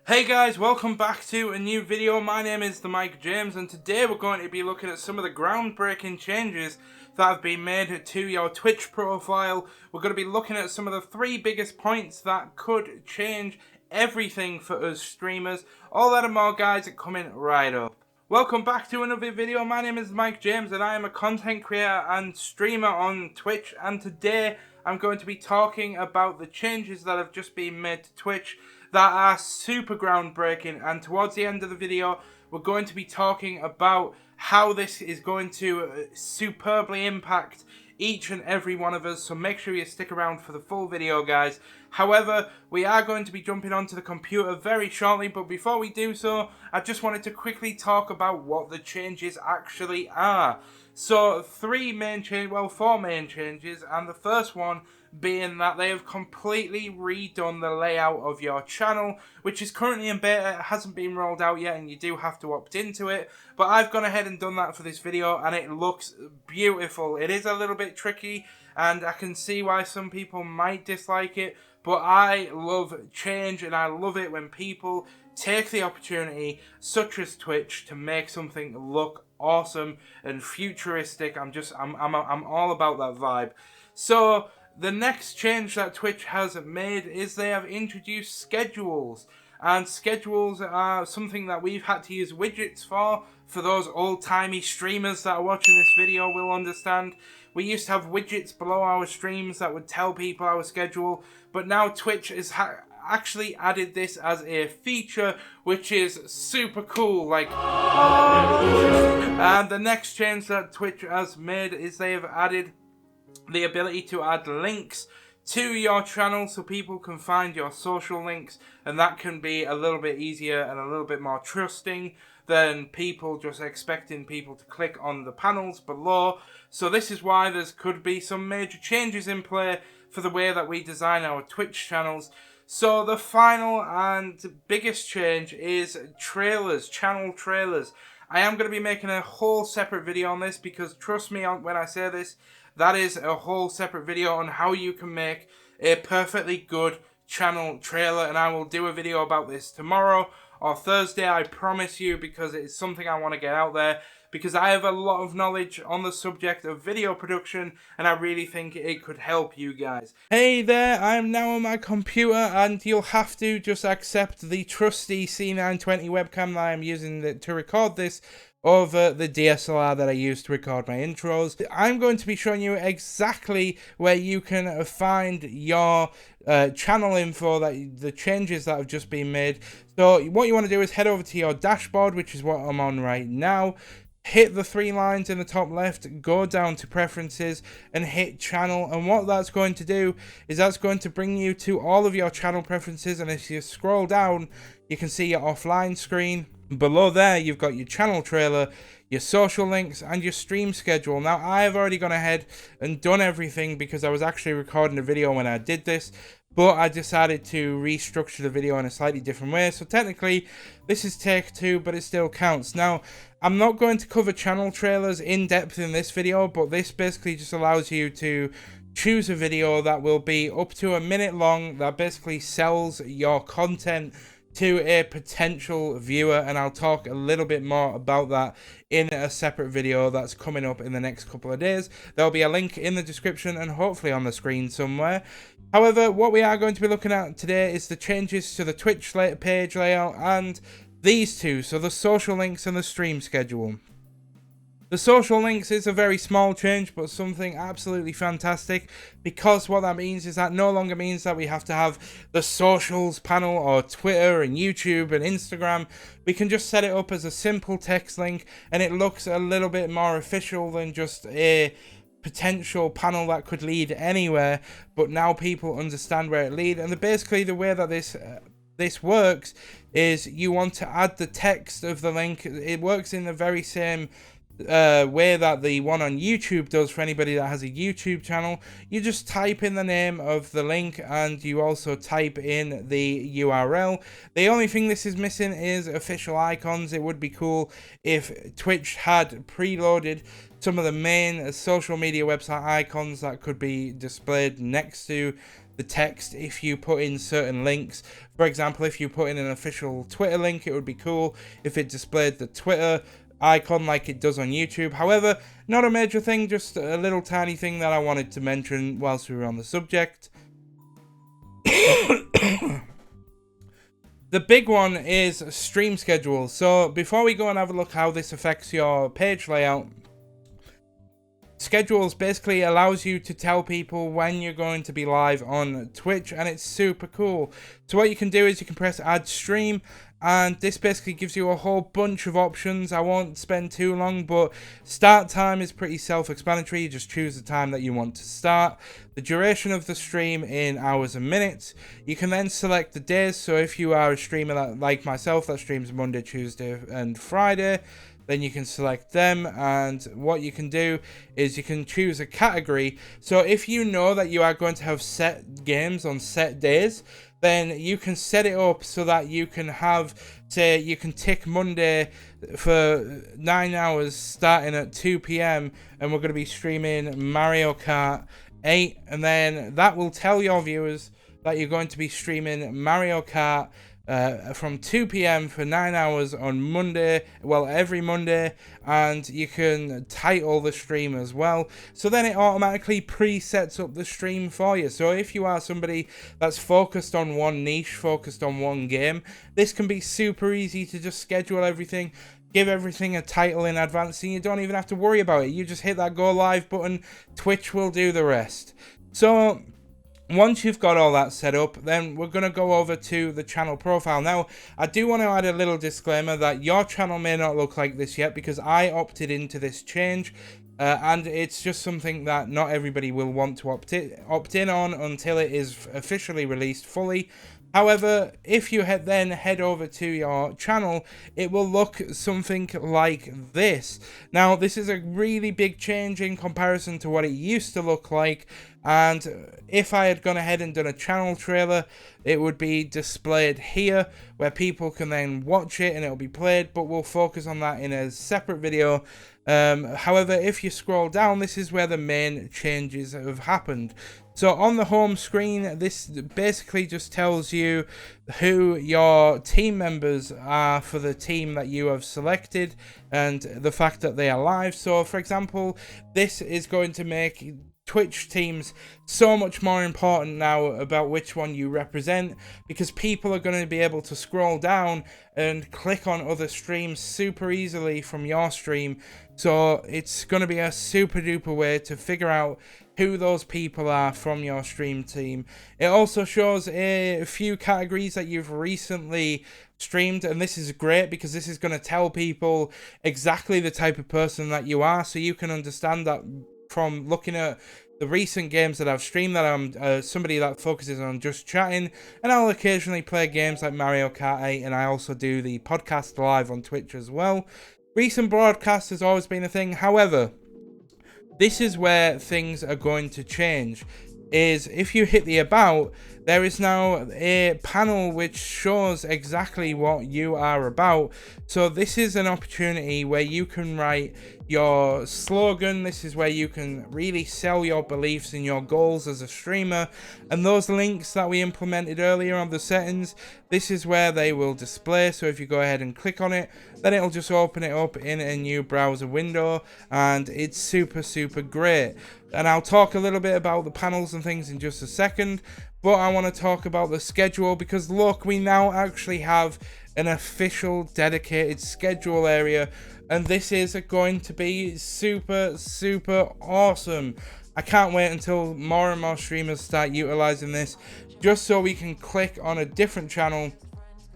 Hey guys, welcome back to a new video. My name is the Mike James, and today we're going to be looking at some of the groundbreaking changes that have been made to your Twitch profile. We're going to be looking at some of the three biggest points that could change everything for us streamers. All that and more, guys, are coming right up. Welcome back to another video. My name is Mike James and I am a content creator and streamer on Twitch, and today I'm going to be talking about the changes that have just been made to Twitch that are super groundbreaking, and towards the end of the video we're going to be talking about how this is going to superbly impact each and every one of us, so make sure you stick around for the full video, guys. However, we are going to be jumping onto the computer very shortly, but before we do so, I just wanted to quickly talk about what the changes actually are. So four main changes, and the first one being that they have completely redone the layout of your channel, which is currently in beta. It hasn't been rolled out yet and you do have to opt into it, but I've gone ahead and done that for this video and it looks beautiful. It is a little bit tricky and I can see why some people might dislike it, but I love change and I love it when people take the opportunity, such as Twitch, to make something look awesome and futuristic. I'm all about that vibe. So the next change that Twitch has made is they have introduced schedules. And schedules are something that we've had to use widgets for. For those old-timey streamers that are watching this video will understand. We used to have widgets below our streams that would tell people our schedule. But now Twitch has actually added this as a feature, which is super cool. And the next change that Twitch has made is they have added the ability to add links to your channel so people can find your social links, and that can be a little bit easier and a little bit more trusting than people just expecting people to click on the panels below. So this is why there could be some major changes in play for the way that we design our Twitch channels. So the final and biggest change is trailers, channel trailers. I am going to be making a whole separate video on this because trust me when I say this, that is a whole separate video on how you can make a perfectly good channel trailer, and I will do a video about this tomorrow or Thursday, I promise you, because it's something I want to get out there, because I have a lot of knowledge on the subject of video production and I really think it could help you guys. Hey there, I'm now on my computer and you'll have to just accept the trusty C920 webcam that I'm using to record this over the DSLR that I use to record my intros. I'm going to be showing you exactly where you can find your channel info, the changes that have just been made. So what you want to do is head over to your dashboard, which is what I'm on right now. Hit the three lines in the top left, go down to preferences and hit channel, and what that's going to do is that's going to bring you to all of your channel preferences, and if you scroll down you can see your offline screen. Below there you've got your channel trailer, your social links and your stream schedule. Now I have already gone ahead and done everything because I was actually recording a video when I did this, but I decided to restructure the video in a slightly different way. So technically this is take two, but it still counts. Now I'm not going to cover channel trailers in depth in this video, but this basically just allows you to choose a video that will be up to a minute long that basically sells your content to a potential viewer, and I'll talk a little bit more about that in a separate video that's coming up in the next couple of days. There'll be a link in the description and hopefully on the screen somewhere. However, what we are going to be looking at today is the changes to the Twitch page layout and these two, so the social links and the stream schedule. The social links is a very small change, but something absolutely fantastic, because what that means is that no longer means that we have to have the socials panel or Twitter and YouTube and Instagram. We can just set it up as a simple text link and it looks a little bit more official than just a potential panel that could lead anywhere, but now people understand where it leads. And basically the way that this works is you want to add the text of the link. It works in the very same way that the one on YouTube does for anybody that has a YouTube channel. You just type in the name of the link and you also type in the URL. The only thing this is missing is official icons. It would be cool if Twitch had preloaded some of the main social media website icons that could be displayed next to the text if you put in certain links. For example, if you put in an official Twitter link, it would be cool if it displayed the Twitter icon like it does on YouTube. However, not a major thing, just a little tiny thing that I wanted to mention whilst we were on the subject. The big one is stream schedule. So before we go and have a look how this affects your page layout, schedules basically allows you to tell people when you're going to be live on Twitch, and it's super cool. So what you can do is you can press add stream, and this basically gives you a whole bunch of options. I won't spend too long, but start time is pretty self-explanatory. You just choose the time that you want to start. The duration of the stream in hours and minutes. You can then select the days. So if you are a streamer that, like myself, that streams Monday, Tuesday and Friday, then you can select them, and what you can do is you can choose a category. So if you know that you are going to have set games on set days, then you can set it up so that you can have, say, you can tick Monday for 9 hours starting at 2 p.m. and we're going to be streaming Mario Kart 8, and then that will tell your viewers that you're going to be streaming Mario Kart from 2 p.m. for 9 hours on Monday, well, every Monday, and you can title the stream as well. So then it automatically presets up the stream for you. So if you are somebody that's focused on one niche, focused on one game, this can be super easy to just schedule everything, give everything a title in advance, and you don't even have to worry about it. You just hit that go live button, Twitch will do the rest. So once you've got all that set up, then we're going to go over to the channel profile. Now, I do want to add a little disclaimer that your channel may not look like this yet, because I opted into this change, and it's just something that not everybody will want to opt in on until it is officially released fully. However, if you then head over to your channel, it will look something like this. Now, this is a really big change in comparison to what it used to look like, and if I had gone ahead and done a channel trailer, it would be displayed here, where people can then watch it and it'll be played, but we'll focus on that in a separate video. However, if you scroll down, this is where the main changes have happened. So on the home screen, this basically just tells you who your team members are for the team that you have selected and the fact that they are live. So for example, this is going to make Twitch teams so much more important now about which one you represent, because people are going to be able to scroll down and click on other streams super easily from your stream. So it's going to be a super duper way to figure out who those people are from your stream team. It also shows a few categories that you've recently streamed, and this is great because this is going to tell people exactly the type of person that you are, so you can understand that from looking at the recent games that I've streamed, that I'm somebody that focuses on just chatting, and I'll occasionally play games like Mario Kart 8, and I also do the podcast live on Twitch as well. Recent broadcasts has always been a thing. However, this is where things are going to change. Is if you hit the about, there is now a panel which shows exactly what you are about. So this is an opportunity where you can write your slogan. This is where you can really sell your beliefs and your goals as a streamer. And those links that we implemented earlier on the settings, this is where they will display. So if you go ahead and click on it, then it'll just open it up in a new browser window, and it's super, super great. And I'll talk a little bit about the panels and things in just a second, but I want to talk about the schedule, because look, we now actually have an official dedicated schedule area, and this is going to be super, super awesome. I can't wait until more and more streamers start utilizing this, just so we can click on a different channel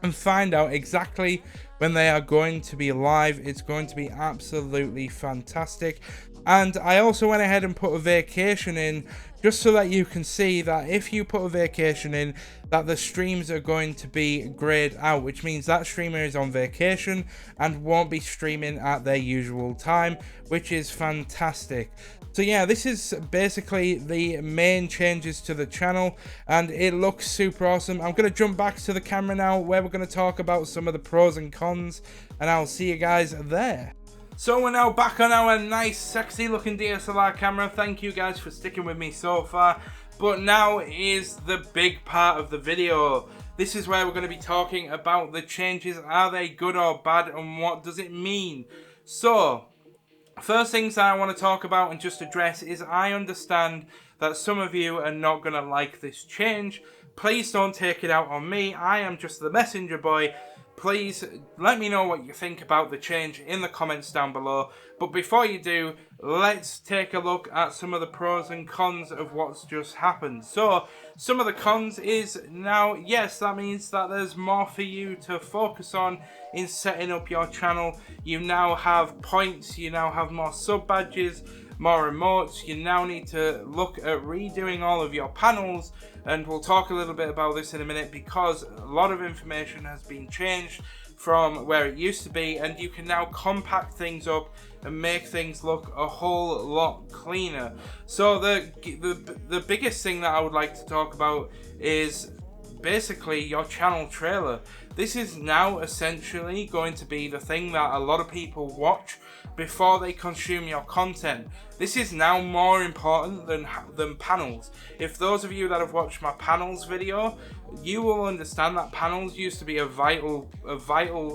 and find out exactly when they are going to be live. It's going to be absolutely fantastic. And I also went ahead and put a vacation in, just so that you can see that if you put a vacation in, that the streams are going to be grayed out, which means that streamer is on vacation and won't be streaming at their usual time, which is fantastic. So yeah, this is basically the main changes to the channel, and it looks super awesome. I'm going to jump back to the camera now, where we're going to talk about some of the pros and cons, and I'll see you guys there. So we're now back on our nice sexy looking DSLR camera. Thank you guys for sticking with me so far. But now is the big part of the video. This is where we're going to be talking about the changes. Are they good or bad, and what does it mean? So, first things that I want to talk about and just address is I understand that some of you are not going to like this change. Please don't take it out on me. I am just the messenger boy. Please let me know what you think about the change in the comments down below. But before you do, let's take a look at some of the pros and cons of what's just happened. So, some of the cons is now, yes, that means that there's more for you to focus on in setting up your channel. You now have points, you now have more sub badges, more emotes. You now need to look at redoing all of your panels, and we'll talk a little bit about this in a minute because a lot of information has been changed from where it used to be, and you can now compact things up and make things look a whole lot cleaner. So the biggest thing that I would like to talk about is basically your channel trailer. This is now essentially going to be the thing that a lot of people watch before they consume your content. This is now more important than panels. If those of you that have watched my panels video, you will understand that panels used to be a vital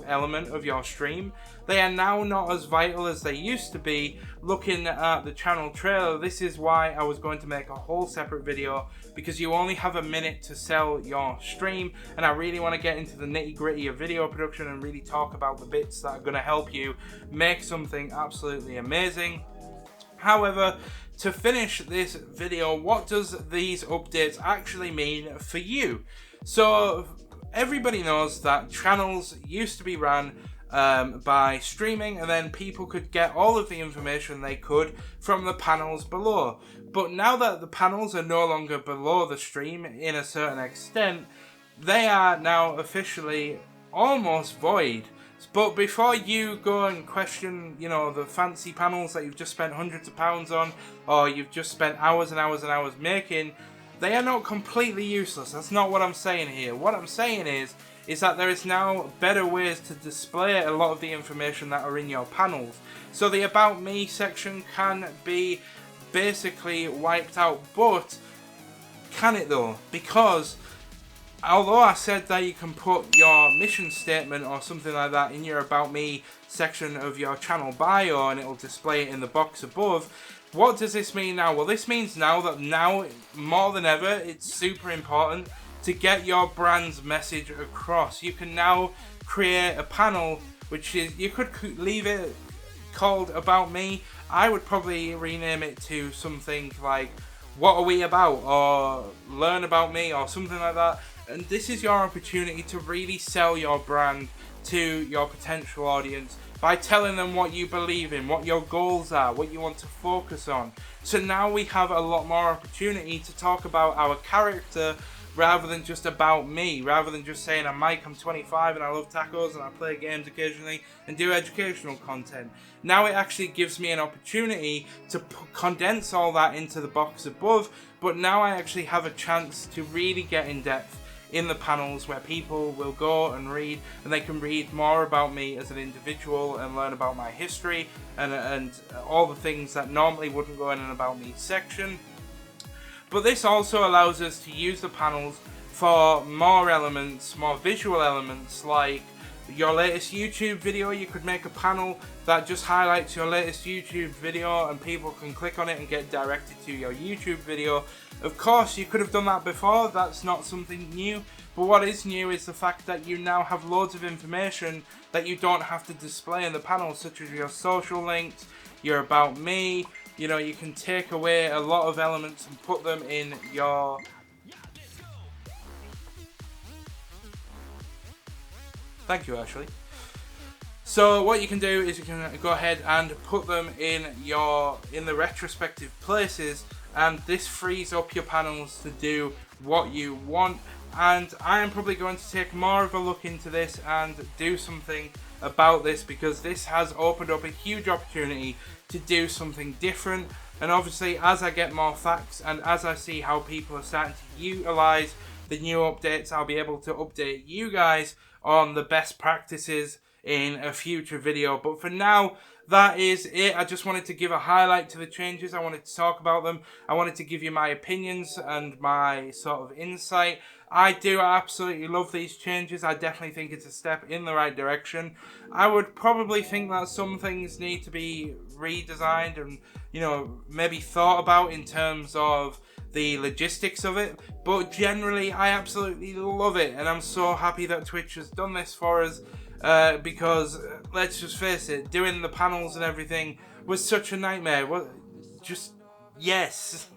element of your stream. They are now not as vital as they used to be. Looking at the channel trailer, this is why I was going to make a whole separate video, because you only have a minute to sell your stream, and I really want to get into the nitty-gritty of video production and really talk about the bits that are going to help you make something absolutely amazing. However, to finish this video, what does these updates actually mean for you? So everybody knows that channels used to be ran by streaming, and then people could get all of the information they could from the panels below. But now that the panels are no longer below the stream in a certain extent, they are now officially almost void. But before you go and question, you know, the fancy panels that you've just spent hundreds of pounds on, or you've just spent hours and hours and hours making, they are not completely useless. That's not what I'm saying here. What I'm saying is that there is now better ways to display a lot of the information that are in your panels. So the About Me section can be basically wiped out, but can it though? Because although I said that you can put your mission statement or something like that in your About Me section of your channel bio and it'll display it in the box above, what does this mean now? Well, this means now that more than ever, it's super important to get your brand's message across. You can now create a panel, which is, you could leave it called About Me. I would probably rename it to something like What Are We About, or Learn About Me, or something like that. And this is your opportunity to really sell your brand to your potential audience by telling them what you believe in, what your goals are, what you want to focus on. So now we have a lot more opportunity to talk about our character rather than just about me, rather than just saying I'm Mike, I'm 25 and I love tacos and I play games occasionally and do educational content. Now it actually gives me an opportunity to condense all that into the box above, but now I actually have a chance to really get in depth in the panels where people will go and read, and they can read more about me as an individual and learn about my history and all the things that normally wouldn't go in an About Me section. But this also allows us to use the panels for more elements, more visual elements, like your latest YouTube video. You could make a panel that just highlights your latest YouTube video and people can click on it and get directed to your YouTube video. Of course, you could have done that before. That's not something new. But what is new is the fact that you now have loads of information that you don't have to display in the panel, such as your social links, your About Me. You know, you can take away a lot of elements and put them in your... Thank you, Ashley. So what you can do is you can go ahead and put them in the retrospective places, and this frees up your panels to do what you want. And I am probably going to take more of a look into this and do something about this, because this has opened up a huge opportunity to do something different. And obviously, as I get more facts and as I see how people are starting to utilize the new updates, I'll be able to update you guys on the best practices in a future video. But for now, that is it. I just wanted to give a highlight to the changes. I wanted to talk about them. I wanted to give you my opinions and my sort of insight. I do absolutely love these changes. I definitely think it's a step in the right direction. I would probably think that some things need to be redesigned and, you know, maybe thought about in terms of the logistics of it. But generally, I absolutely love it. And I'm so happy that Twitch has done this for us. Because let's just face it, doing the panels and everything was such a nightmare. Yes.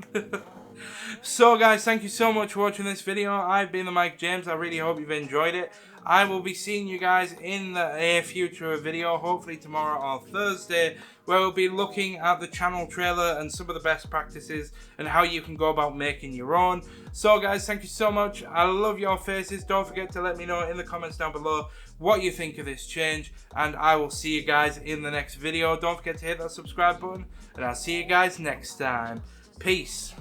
So guys, thank you so much for watching this video. I've been the Mike James. I really hope you've enjoyed it. I will be seeing you guys in the near future video, hopefully tomorrow or Thursday, where we'll be looking at the channel trailer and some of the best practices and how you can go about making your own. So guys, thank you so much. I love your faces. Don't forget to let me know in the comments down below what you think of this change, and I will see you guys in the next video. Don't forget to hit that subscribe button, and I'll see you guys next time. Peace.